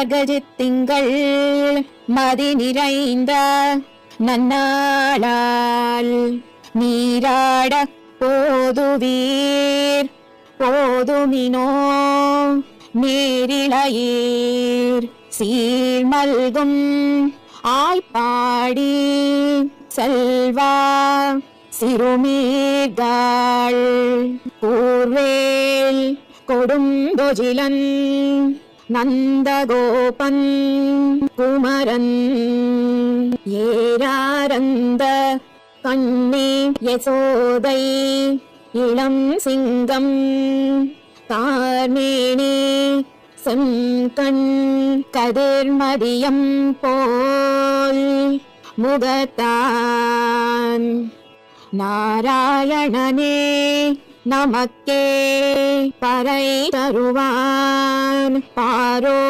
மார்கழித்திங்கள் மதி நிறைந்த நன்னாளால் நீராட போதுவீர் போதுமினோ நேரிழையீர் சீர்மல்கும் ஆய்ப்பாடி செல்வா சிறுமீர்காள் கூர்வேல் கொடுந்தொஜிலன் நந்தகோபன் குமரன் ஏராரந்த கண்ணே யசோதை இளம் சிங்கம் கார்மேனே செங்கண் கதிர்மதியம் போல் முகத்தான் நாராயணனே நமக்கே பறை தருவான் பாரோ